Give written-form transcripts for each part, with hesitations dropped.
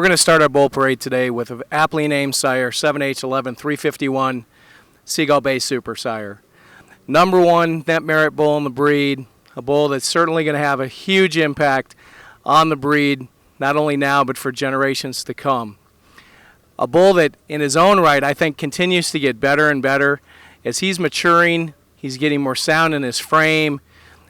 going to start our bull parade today with an aptly named sire, 7H11 351 Seagull-Bay SUPERSIRE. Number one net merit bull in the breed, a bull that's certainly going to have a huge impact on the breed, not only now but for generations to come. A bull that in his own right I think continues to get better and better. As he's maturing, he's getting more sound in his frame,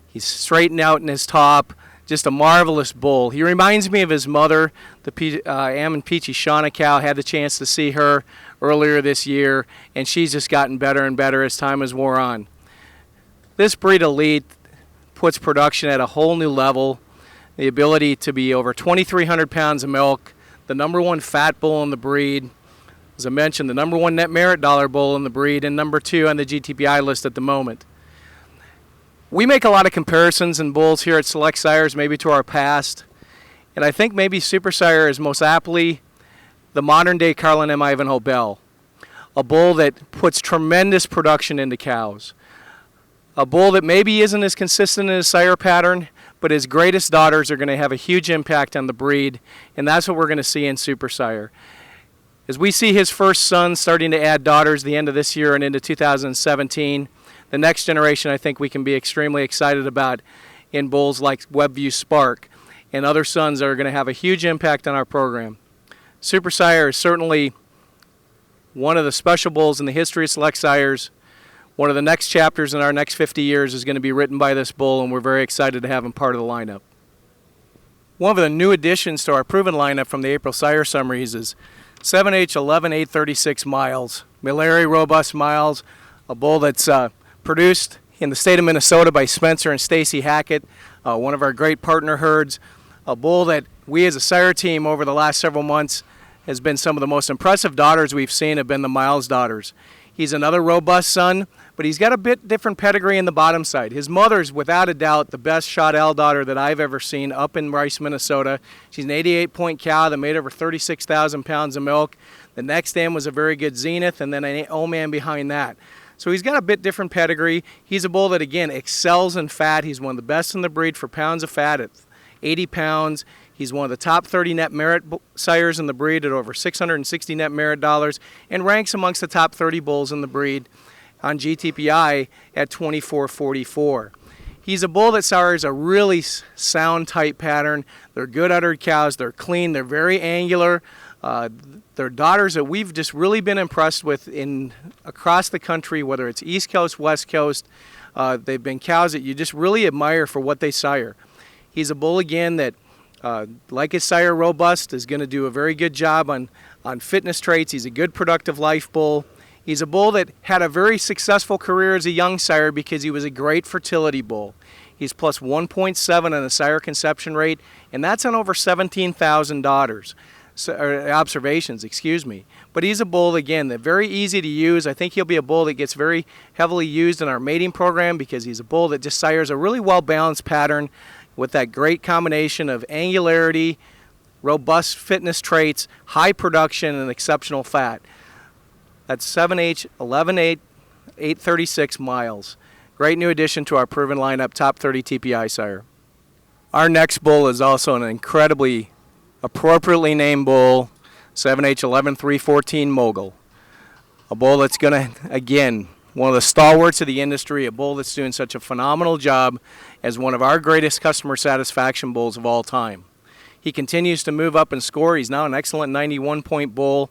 he's straightened out in his top. Just a marvelous bull. He reminds me of his mother, the Ammon Peachy Shauna cow. Had the chance to see her earlier this year, and she's just gotten better and better as time has wore on. This breed elite puts production at a whole new level. The ability to be over 2,300 pounds of milk, the number one fat bull in the breed. As I mentioned, the number one net merit dollar bull in the breed, and number two on the GTPI list at the moment. We make a lot of comparisons in bulls here at Select Sires, maybe to our past, and I think maybe SUPERSIRE is most aptly the modern-day Carlin M. Ivanhoe Bell, a bull that puts tremendous production into cows, a bull that maybe isn't as consistent in his sire pattern, but his greatest daughters are going to have a huge impact on the breed, and that's what we're going to see in SUPERSIRE. As we see his first son starting to add daughters the end of this year and into 2017, the next generation I think we can be extremely excited about in bulls like Webview Spark and other sons that are going to have a huge impact on our program. SUPERSIRE is certainly one of the special bulls in the history of Select Sires. One of the next chapters in our next 50 years is going to be written by this bull, and we're very excited to have him part of the lineup. One of the new additions to our proven lineup from the April Sire Summaries is 7H11 836 Miles, Melarry Robust Miles, a bull that's produced in the state of Minnesota by Spencer and Stacy Hackett, one of our great partner herds, a bull that we as a sire team over the last several months has been some of the most impressive daughters we've seen have been the Miles daughters. He's another robust son, but he's got a bit different pedigree in the bottom side. His mother's without a doubt the best shot L daughter that I've ever seen up in Rice, Minnesota. She's an 88-point cow that made over 36,000 pounds of milk. The next dam was a very good Zenith, and then an O-man behind that. So he's got a bit different pedigree. He's a bull that, again, excels in fat. He's one of the best in the breed for pounds of fat at 80 pounds. He's one of the top 30 net merit sires in the breed at over 660 net merit dollars, and ranks amongst the top 30 bulls in the breed on GTPI at 2444. He's a bull that sires a really sound, tight pattern. They're good uddered cows. They're clean. They're very angular. They're daughters that we've just really been impressed with across the country, whether it's East Coast, West Coast. They've been cows that you just really admire for what they sire. He's a bull, again, that, like his sire Robust, is going to do a very good job on fitness traits. He's a good productive life bull. He's a bull that had a very successful career as a young sire because he was a great fertility bull. He's plus 1.7 on a sire conception rate, and that's on over 17,000 daughters. Observations, excuse me. But he's a bull, again, that's very easy to use. I think he'll be a bull that gets very heavily used in our mating program because he's a bull that just sires a really well-balanced pattern with that great combination of angularity, robust fitness traits, high production, and exceptional fat. That's 7H11 836 Miles. Great new addition to our proven lineup, top 30 TPI sire. Our next bull is also an incredibly appropriately named bull, 7H11 314 Mogul. A bull that's going to, again, one of the stalwarts of the industry, a bull that's doing such a phenomenal job as one of our greatest customer satisfaction bulls of all time. He continues to move up and score. He's now an excellent 91-point bull,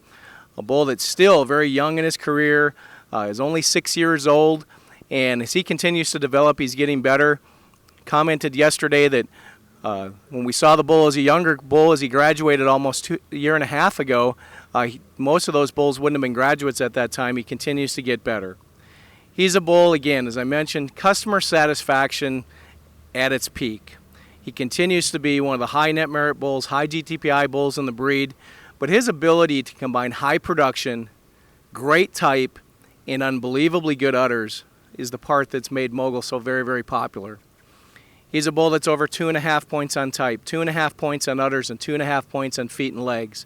a bull that's still very young in his career, is only 6 years old, and as he continues to develop, he's getting better. Commented yesterday that when we saw the bull as a younger bull, as he graduated almost a year and a half ago, most of those bulls wouldn't have been graduates at that time. He continues to get better. He's a bull, again, as I mentioned, customer satisfaction at its peak. He continues to be one of the high net merit bulls, high GTPI bulls in the breed, but his ability to combine high production, great type, and unbelievably good udders is the part that's made Mogul so very, very popular. He's a bull that's over 2.5 points on type, 2.5 points on udders, and 2.5 points on feet and legs,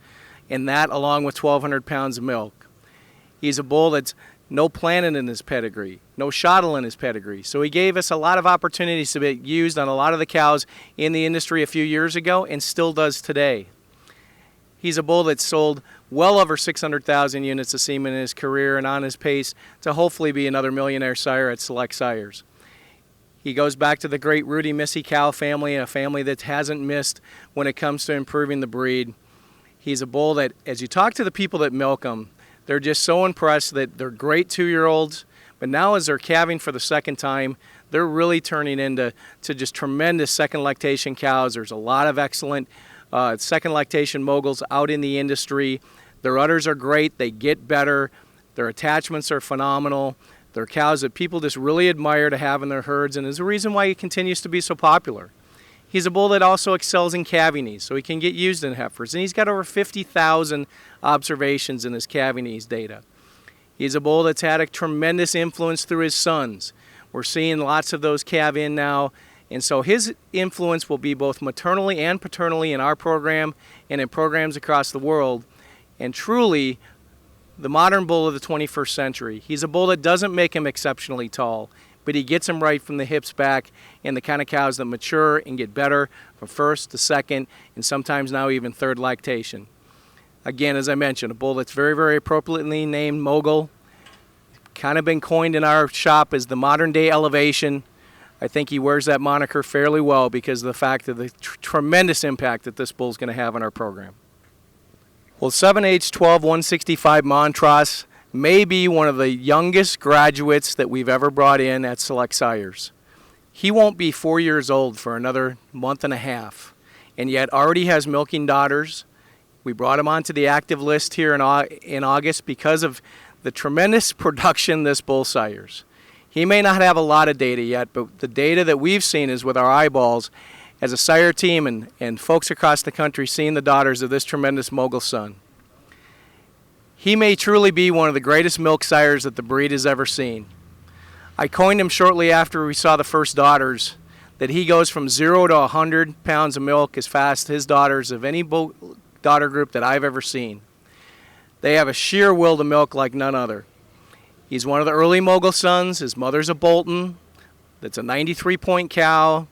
and that along with 1,200 pounds of milk. He's a bull that's no planet in his pedigree, no shottle in his pedigree. So he gave us a lot of opportunities to be used on a lot of the cows in the industry a few years ago and still does today. He's a bull that's sold well over 600,000 units of semen in his career and on his pace to hopefully be another millionaire sire at Select Sires. He goes back to the great Rudy Missy cow family, a family that hasn't missed when it comes to improving the breed. He's a bull that, as you talk to the people that milk him, they're just so impressed that they're great 2-year-olds, but now as they're calving for the second time, they're really turning into just tremendous second lactation cows. There's a lot of excellent second lactation moguls out in the industry. Their udders are great. They get better. Their attachments are phenomenal. They're cows that people just really admire to have in their herds, and is the reason why he continues to be so popular. He's a bull that also excels in calving knees, so he can get used in heifers, and he's got over 50,000 observations in his calving knees data. He's a bull that's had a tremendous influence through his sons. We're seeing lots of those calve in now, and so his influence will be both maternally and paternally in our program and in programs across the world. And truly, the modern bull of the 21st century. He's a bull that doesn't make him exceptionally tall, but he gets him right from the hips back, and the kind of cows that mature and get better from first to second and sometimes now even third lactation. Again, as I mentioned, a bull that's very, very appropriately named Mogul. Kind of been coined in our shop as the modern day Elevation. I think he wears that moniker fairly well because of the fact of the tremendous impact that this bull is going to have on our program. Well, 7H12-165 Montrosss may be one of the youngest graduates that we've ever brought in at Select Sires. He won't be 4 years old for another month and a half, and yet already has milking daughters. We brought him onto the active list here in August because of the tremendous production this bull sires. He may not have a lot of data yet, but the data that we've seen is with our eyeballs as a sire team and folks across the country seeing the daughters of this tremendous mogul son. He may truly be one of the greatest milk sires that the breed has ever seen. I coined him shortly after we saw the first daughters that he goes from 0 to 100 pounds of milk as fast as his daughters of any daughter group that I've ever seen. They have a sheer will to milk like none other. He's one of the early mogul sons. His mother's a Bolton. That's a 93-point cow,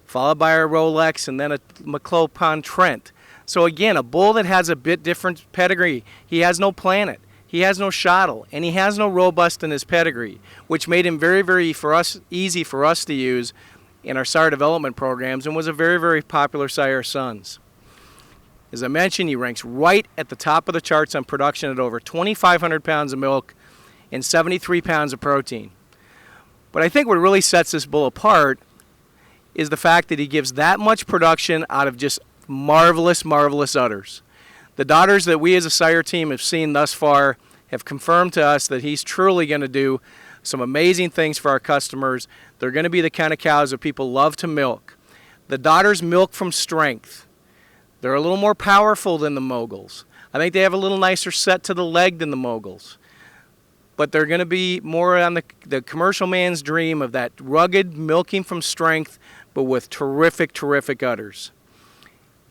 followed by a Rolex, and then a McClopon Trent. So again, a bull that has a bit different pedigree. He has no Planet. He has no Shottle, and he has no Robust in his pedigree, which made him very, very easy for us to use in our sire development programs and was a very, very popular sire of sons. As I mentioned, he ranks right at the top of the charts on production at over 2,500 pounds of milk and 73 pounds of protein. But I think what really sets this bull apart is the fact that he gives that much production out of just marvelous, marvelous udders. The daughters that we as a sire team have seen thus far have confirmed to us that he's truly going to do some amazing things for our customers. They're going to be the kind of cows that people love to milk. The daughters milk from strength. They're a little more powerful than the moguls. I think they have a little nicer set to the leg than the moguls. But they're going to be more on the commercial man's dream of that rugged milking from strength, but with terrific, terrific udders.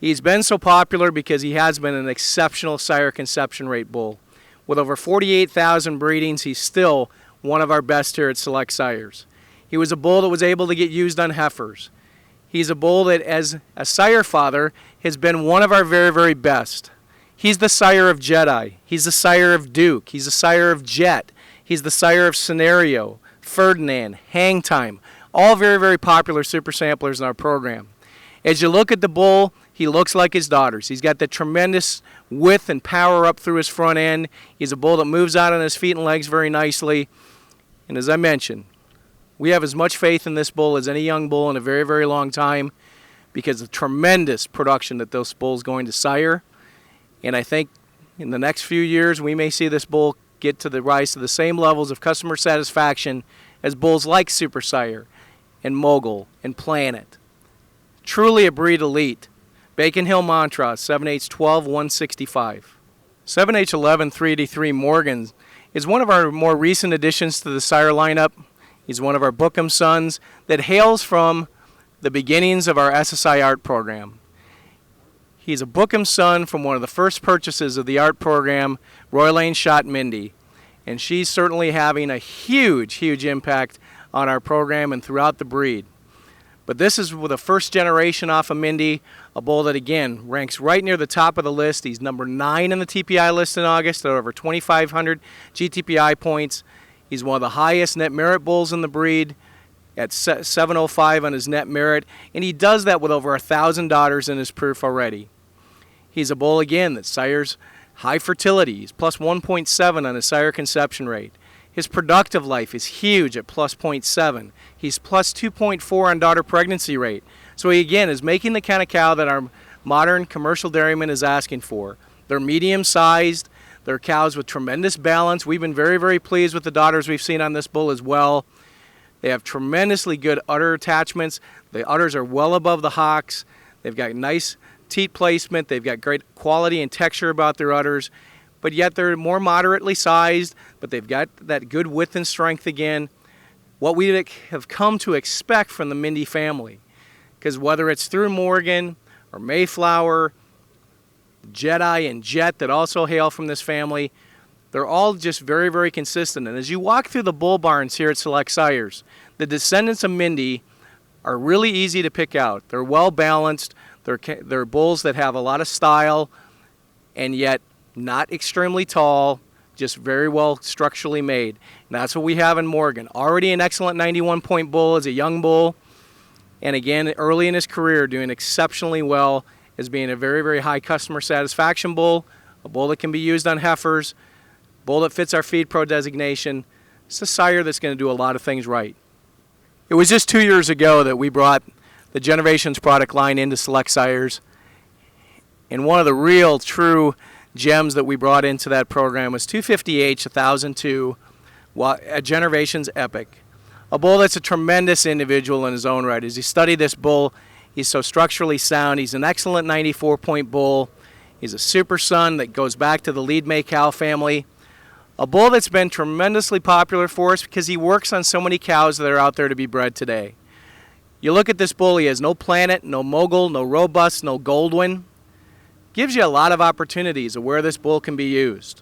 He's been so popular because he has been an exceptional sire conception rate bull. With over 48,000 breedings, he's still one of our best here at Select Sires. He was a bull that was able to get used on heifers. He's a bull that, as a sire father, has been one of our very, very best. He's the sire of Jedi. He's the sire of Duke. He's the sire of Jet. He's the sire of Scenario, Ferdinand, Hang Time, all very, very popular super samplers in our program. As you look at the bull, he looks like his daughters. He's got the tremendous width and power up through his front end. He's a bull that moves out on his feet and legs very nicely. And as I mentioned, we have as much faith in this bull as any young bull in a very, very long time because of the tremendous production that this bull is going to sire. And I think in the next few years, we may see this bull get to the rise to the same levels of customer satisfaction as bulls like Supersire and Mogul and Planet. Truly a breed elite. Bacon-Hill MONTROSS, 7H12-165. 7H11-383 Morgan is one of our more recent additions to the sire lineup. He's one of our Bookem sons that hails from the beginnings of our SSI art program. He's a Bookem son from one of the first purchases of the art program, Roylane shot Mindy. And she's certainly having a huge, huge impact on our program and throughout the breed. But this is with a first generation off of Mindy, a bull that again ranks right near the top of the list. He's number 9 in the TPI list in August at over 2,500 GTPI points. He's one of the highest net merit bulls in the breed at 705 on his net merit, and he does that with over 1,000 daughters in his proof already. He's a bull again that sires high fertility. He's plus 1.7 on his sire conception rate. His productive life is huge at plus 0.7. He's plus 2.4 on daughter pregnancy rate. So he again is making the kind of cow that our modern commercial dairyman is asking for. They're medium sized. They're cows with tremendous balance. We've been very, very pleased with the daughters we've seen on this bull as well. They have tremendously good udder attachments. The udders are well above the hocks. They've got nice teat placement. They've got great quality and texture about their udders. But yet they're more moderately sized, but they've got that good width and strength again. What we have come to expect from the Mindy family. Because whether it's through Morgan or Mayflower, Jedi and Jet that also hail from this family, they're all just very, very consistent. And as you walk through the bull barns here at Select Sires, the descendants of Mindy are really easy to pick out. They're well balanced. They're bulls that have a lot of style and yet not extremely tall, just very well structurally made. And that's what we have in Morgan. Already an excellent 91-point bull as a young bull. And again, early in his career, doing exceptionally well as being a very, very high customer satisfaction bull, a bull that can be used on heifers, bull that fits our Feed Pro designation. It's a sire that's going to do a lot of things right. It was just 2 years ago that we brought the Generations product line into Select Sires. And one of the real, true gems that we brought into that program was 250H 1002 at Generations EPIC. A bull that's a tremendous individual in his own right. As you study this bull, he's so structurally sound. He's an excellent 94-point bull. He's a super son that goes back to the lead May cow family. A bull that's been tremendously popular for us because he works on so many cows that are out there to be bred today. You look at this bull, he has no Planet, no Mogul, no Robust, no Goldwyn. Gives you a lot of opportunities of where this bull can be used.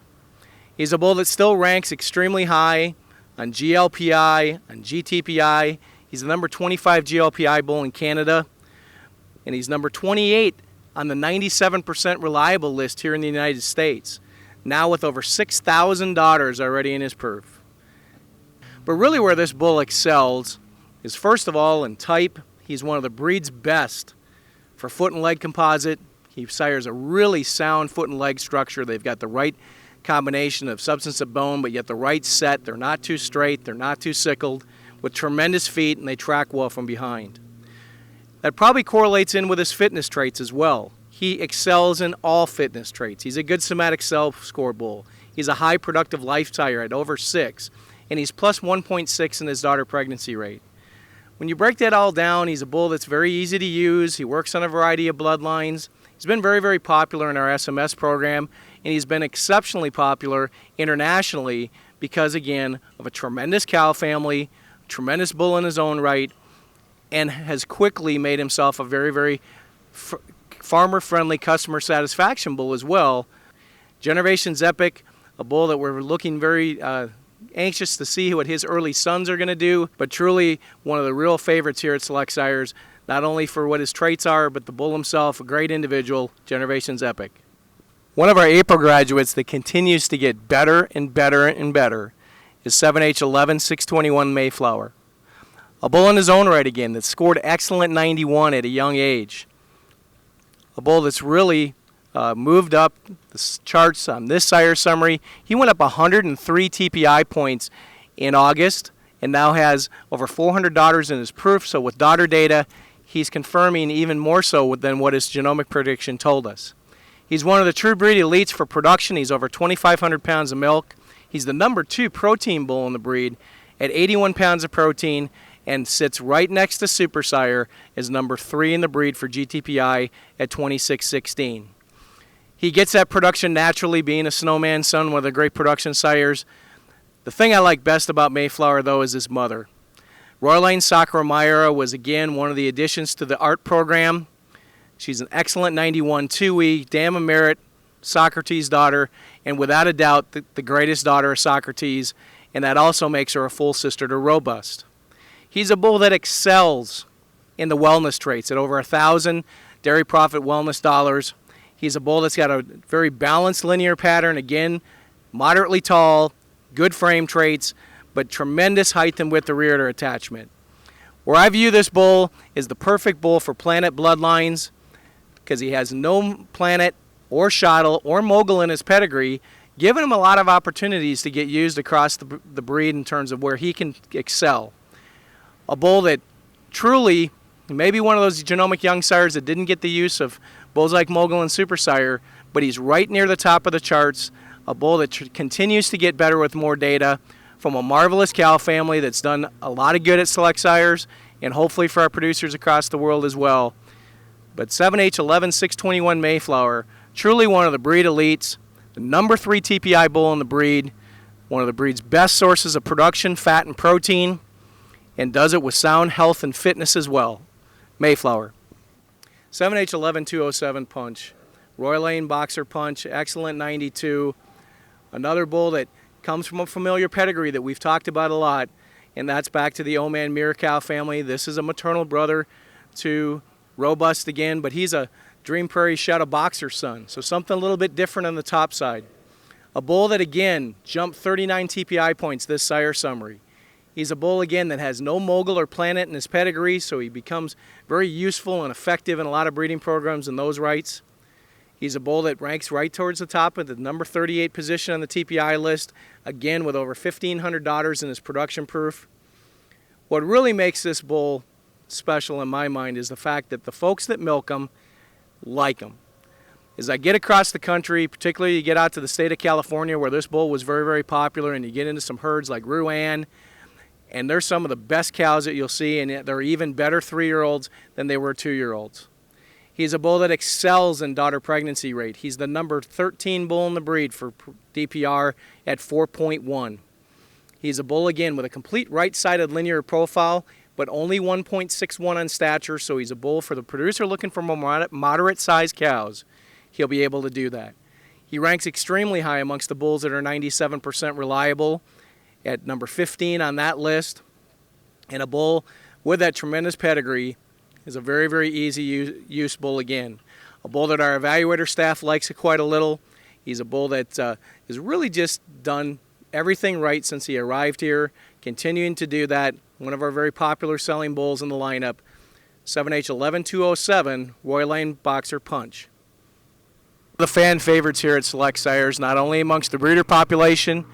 He's a bull that still ranks extremely high on GLPI, on GTPI. He's the number 25 GLPI bull in Canada, and he's number 28 on the 97% reliable list here in the United States, now with over 6,000 daughters already in his proof. But really where this bull excels is, first of all, in type. He's one of the breed's best for foot and leg composite. He sires a really sound foot and leg structure. They've got the right combination of substance of bone, but yet the right set. They're not too straight. They're not too sickled, with tremendous feet, and they track well from behind. That probably correlates in with his fitness traits as well. He excels in all fitness traits. He's a good somatic cell score bull. He's a high productive life sire at over 6, and he's plus 1.6 in his daughter pregnancy rate. When you break that all down, he's a bull that's very easy to use. He works on a variety of bloodlines. He's been very, very popular in our SMS program, and he's been exceptionally popular internationally because, again, of a tremendous cow family, a tremendous bull in his own right, and has quickly made himself a very, very farmer-friendly customer satisfaction bull as well. Generations EPIC, a bull that we're looking very anxious to see what his early sons are going to do, but truly one of the real favorites here at Select Sires, not only for what his traits are, but the bull himself, a great individual, Generations EPIC. One of our April graduates that continues to get better and better and better is 7H11 621 Mayflower. A bull in his own right again that scored excellent 91 at a young age. A bull that's really moved up the charts on this sire summary. He went up 103 TPI points in August and now has over 400 daughters in his proof. So with daughter data, he's confirming even more so than what his genomic prediction told us. He's one of the true breed elites for production. He's over 2,500 pounds of milk. He's the number 2 protein bull in the breed at 81 pounds of protein and sits right next to SUPERSIRE as number 3 in the breed for GTPI at 2616. He gets that production naturally, being a Snowman son, one of the great production sires. The thing I like best about Mayflower, though, is his mother. Roylane Sakuramaira was, again, one of the additions to the art program. She's an excellent 91 2E, Dam of Merit, Socrates' daughter, and without a doubt, the greatest daughter of Socrates, and that also makes her a full sister to Robust. He's a bull that excels in the wellness traits at over 1,000 dairy profit wellness dollars. He's a bull that's got a very balanced linear pattern, again, moderately tall, good frame traits, but tremendous height and width of rear attachment. Where I view this bull is the perfect bull for Planet bloodlines because he has no Planet or Shottle or Mogul in his pedigree, giving him a lot of opportunities to get used across the breed in terms of where he can excel. A bull that truly, maybe one of those genomic young sires that didn't get the use of bulls like Mogul and Supersire, but he's right near the top of the charts. A bull that continues to get better with more data from a marvelous cow family that's done a lot of good at select sires and hopefully for our producers across the world as well. But 7H11-621 Mayflower, truly one of the breed elites, the number 3 TPI bull in the breed, one of the breed's best sources of production, fat, and protein, and does it with sound health and fitness as well. Mayflower. 7H11-207 Punch. Roylane boxer punch, excellent 92. Another bull that comes from a familiar pedigree that we've talked about a lot, and that's back to the Oman Mirror Cow family. This is a maternal brother to Robust again, but he's a Dream Prairie Shadow boxer son, so something a little bit different on the top side. A bull that again jumped 39 TPI points this sire summary. He's a bull again that has no Mogul or Planet in his pedigree, so he becomes very useful and effective in a lot of breeding programs in those rights. He's a bull that ranks right towards the top of the number 38 position on the TPI list, again with over 1,500 daughters in his production proof. What really makes this bull special in my mind is the fact that the folks that milk him like him. As I get across the country, particularly you get out to the state of California where this bull was very, very popular, and you get into some herds like Roylane, and they're some of the best cows that you'll see, and they're even better 3-year-olds than they were 2-year-olds. He's a bull that excels in daughter pregnancy rate. He's the number 13 bull in the breed for DPR at 4.1. He's a bull, again, with a complete right-sided linear profile, but only 1.61 on stature, so he's a bull for the producer looking for more moderate-sized cows. He'll be able to do that. He ranks extremely high amongst the bulls that are 97% reliable, at number 15 on that list. And a bull with that tremendous pedigree is a very, very easy use bull again. A bull that our evaluator staff likes quite a little. He's a bull that has really just done everything right since he arrived here, continuing to do that. One of our very popular selling bulls in the lineup, 7H11-207 Roylane Boxer Punch. The fan favorites here at Select Sires, not only amongst the breeder population,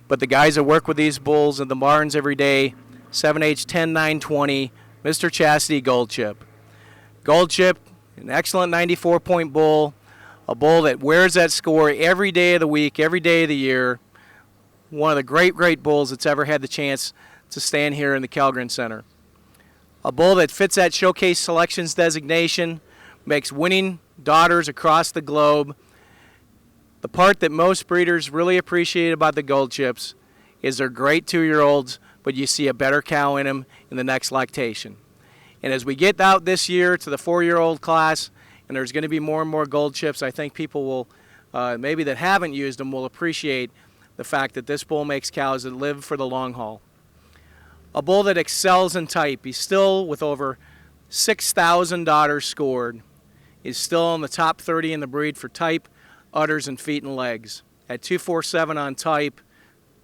but the guys that work with these bulls in the barns every day, 7H10-920 Mr. Chassity Gold Chip. Gold Chip, an excellent 94-point bull, a bull that wears that score every day of the week, every day of the year. One of the great, great bulls that's ever had the chance to stand here in the Kellgren Center. A bull that fits that Showcase Selections designation, makes winning daughters across the globe. The part that most breeders really appreciate about the Gold Chips is they're great 2-year-olds, but you see a better cow in them in the next lactation. And as we get out this year to the 4-year-old class, and there's going to be more and more Gold Chips, I think people will, maybe that haven't used them, will appreciate the fact that this bull makes cows that live for the long haul. A bull that excels in type. He's still, with over 6,000 daughters scored, is still in the top 30 in the breed for type, udders, and feet and legs. At 247 on type,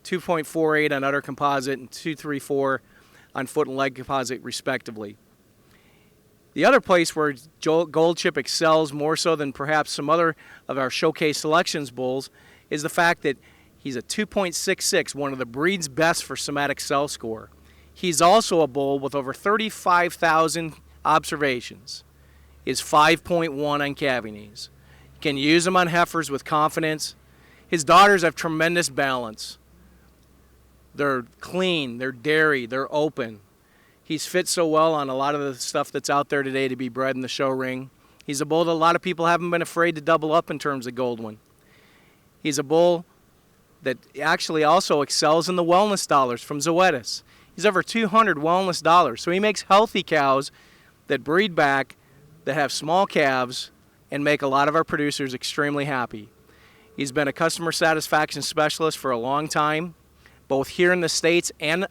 2.48 on udder composite, and 234 on foot and leg composite, respectively. The other place where Gold Chip excels more so than perhaps some other of our Showcase Selections bulls is the fact that he's a 2.66, one of the breed's best for somatic cell score. He's also a bull with over 35,000 observations. Is 5.1 on calving knees. Can use them on heifers with confidence. His daughters have tremendous balance. They're clean, they're dairy, they're open. He's fit so well on a lot of the stuff that's out there today to be bred in the show ring. He's a bull that a lot of people haven't been afraid to double up in terms of Goldwyn. He's a bull that actually also excels in the wellness dollars from Zoetis. He's over 200 wellness dollars, so he makes healthy cows that breed back, that have small calves, and make a lot of our producers extremely happy. He's been a customer satisfaction specialist for a long time, both here in the States and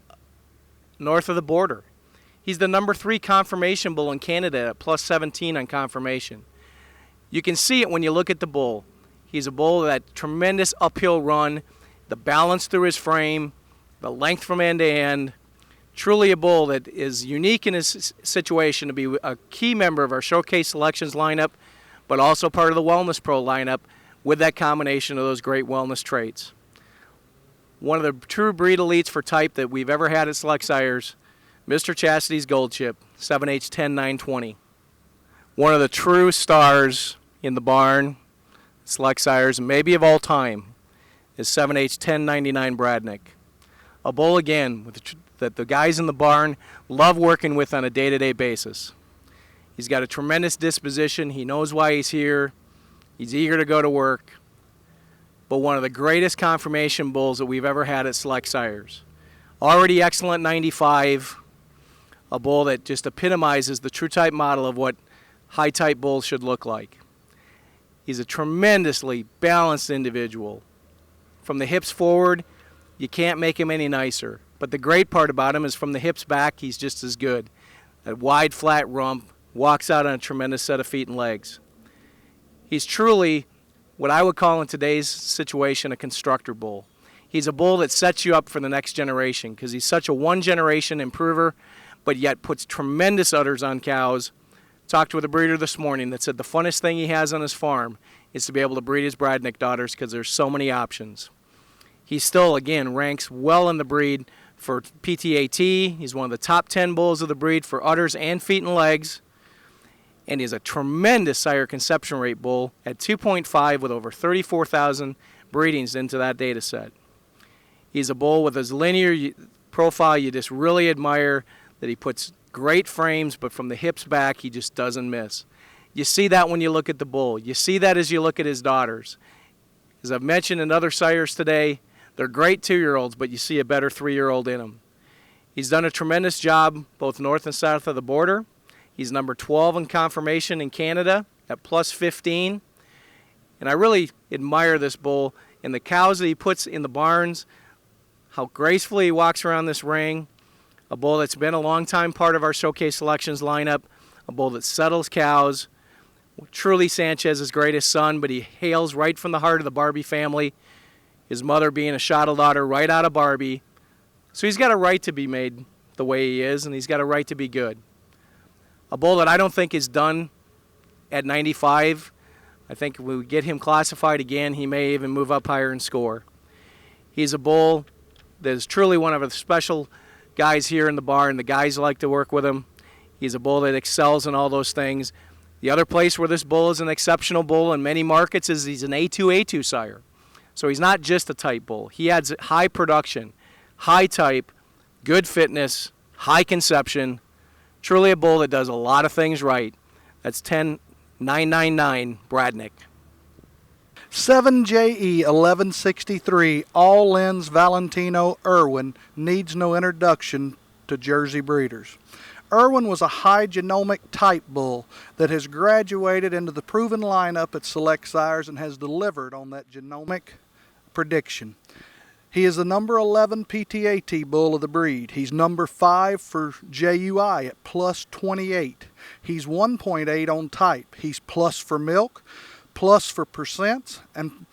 north of the border. He's the number 3 conformation bull in Canada at plus 17 on conformation. You can see it when you look at the bull. He's a bull that tremendous uphill run, the balance through his frame, the length from end to end. Truly a bull that is unique in his situation to be a key member of our Showcase Selections lineup, but also part of the Wellness Pro lineup with that combination of those great wellness traits. One of the true breed elites for type that we've ever had at Select Sires, Mr. Chassity's Gold Chip, 7H10920. One of the true stars in the barn, Select Sires, maybe of all time, is 7H1099 Bradnick. A bull, again, that the guys in the barn love working with on a day-to-day basis. He's got a tremendous disposition. He knows why he's here. He's eager to go to work. But one of the greatest conformation bulls that we've ever had at Select Sires. Already excellent 95. A bull that just epitomizes the true type model of what high type bulls should look like. He's a tremendously balanced individual. From the hips forward, you can't make him any nicer. But the great part about him is from the hips back, he's just as good. That wide, flat rump, walks out on a tremendous set of feet and legs. He's truly what I would call in today's situation a constructor bull. He's a bull that sets you up for the next generation because he's such a one-generation improver, but yet puts tremendous udders on cows. Talked with a breeder this morning that said the funnest thing he has on his farm is to be able to breed his Bradnick daughters because there's so many options. He still, again, ranks well in the breed for PTAT. He's one of the top 10 bulls of the breed for udders and feet and legs. And he's a tremendous sire conception rate bull at 2.5 with over 34,000 breedings into that data set. He's a bull with his linear profile you just really admire, that he puts great frames, but from the hips back, he just doesn't miss. You see that when you look at the bull. You see that as you look at his daughters. As I've mentioned in other sires today, they're great 2-year-olds, but you see a better 3-year-old in them. He's done a tremendous job both north and south of the border. He's number 12 in conformation in Canada at plus 15. And I really admire this bull and the cows that he puts in the barns, how gracefully he walks around this ring. A bull that's been a long time part of our Showcase Selections lineup, a bull that settles cows. Truly Sanchez's greatest son, but he hails right from the heart of the Barbie family, his mother being a shottle daughter right out of Barbie. So he's got a right to be made the way he is, and he's got a right to be good. A bull that I don't think is done at 95. I think if we get him classified again, he may even move up higher in score. He's a bull that is truly one of the special guys here in the barn. The guys like to work with him. He's a bull that excels in all those things. The other place where this bull is an exceptional bull in many markets is he's an A2 sire. So he's not just a type bull. He adds high production, high type, good fitness, high conception. Truly a bull that does a lot of things right. That's 10999 Bradnick. 7JE 1163 All Lynns Valentino IRWIN needs no introduction to Jersey breeders. IRWIN was a high genomic type bull that has graduated into the proven lineup at Select Sires and has delivered on that genomic prediction. He is the number 11 PTAT bull of the breed. He's number 5 for JUI at plus 28. He's 1.8 on type. He's plus for milk, plus for percents, and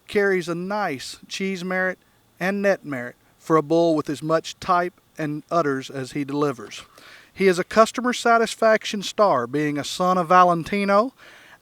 carries a nice cheese merit and net merit for a bull with as much type and udders as he delivers. He is a customer satisfaction star, being a son of Valentino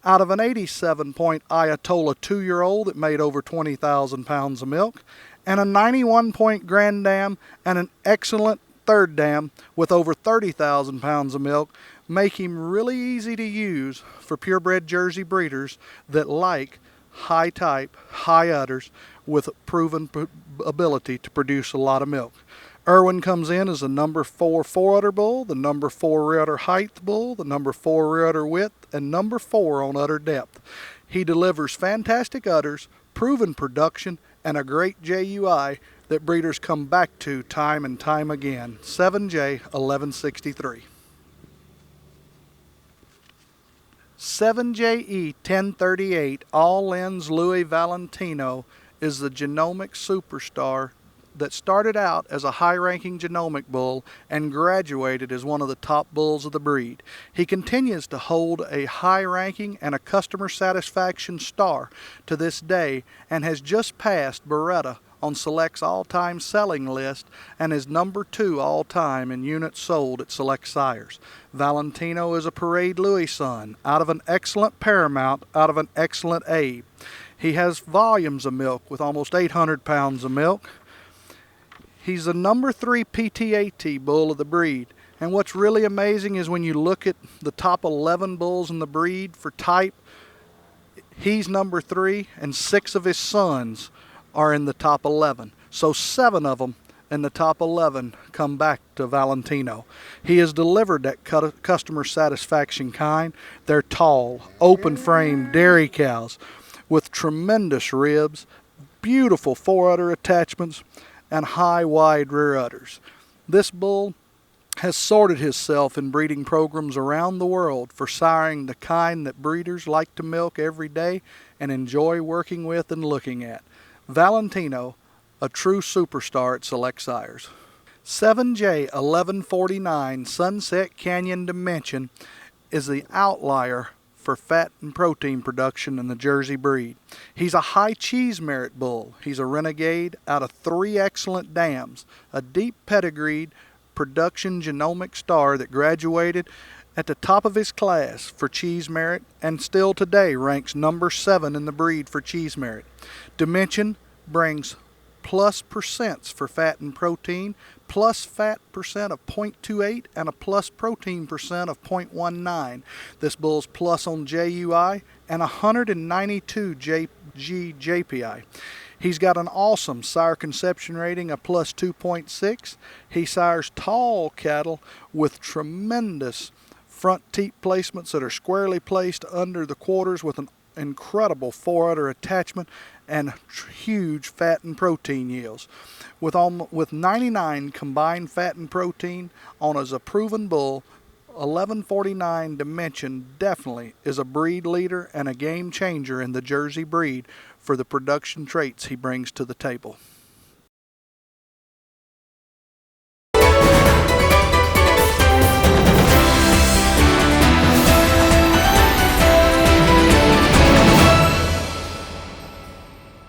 out of an 87-point Ayatollah 2-year-old that made over 20,000 pounds of milk, and a 91-point Grand Dam and an excellent third dam with over 30,000 pounds of milk make him really easy to use for purebred Jersey breeders that like high type, high udders with proven ability to produce a lot of milk. IRWIN comes in as the number 4 forudder bull, the number 4 rear udder height bull, the number 4 rear udder width, and number 4 on udder depth. He delivers fantastic udders, proven production, and a great JUI that breeders come back to time and time again. 7J 1163. 7JE 1038 All Lynns Louie Valentino is the genomic superstar that started out as a high-ranking genomic bull and graduated as one of the top bulls of the breed. He continues to hold a high ranking and a customer satisfaction star to this day and has just passed Beretta on Select's all-time selling list and is number 2 all-time in units sold at Select Sires. Valentino is a Parade Louie son, out of an excellent Paramount, out of an excellent Abe. He has volumes of milk with almost 800 pounds of milk. He's the number 3 PTAT bull of the breed. And what's really amazing is when you look at the top 11 bulls in the breed for type, he's number 3 and 6 of his sons are in the top 11. So 7 of them in the top 11 come back to Valentino. He has delivered that customer satisfaction kind. They're tall, open frame dairy cows with tremendous ribs, beautiful fore-udder attachments, and high wide rear udders. This bull has sorted himself in breeding programs around the world for siring the kind that breeders like to milk every day and enjoy working with and looking at. Valentino, a true superstar at Select Sires. 7J 1149 Sunset Canyon Dimension is the outlier for fat and protein production in the Jersey breed. He's a high cheese merit bull. He's a renegade out of 3 excellent dams, a deep pedigreed production genomic star that graduated at the top of his class for cheese merit and still today ranks number 7 in the breed for cheese merit. Dimension brings plus percents for fat and protein, plus fat percent of 0.28 and a plus protein percent of 0.19. This bull's plus on JUI and 192 JPI. He's got an awesome sire conception rating of plus 2.6. He sires tall cattle with tremendous front teat placements that are squarely placed under the quarters with an incredible fore-udder attachment and huge fat and protein yields. With 99 combined fat and protein on as a proven bull, 1149 Dimension definitely is a breed leader and a game changer in the Jersey breed for the production traits he brings to the table.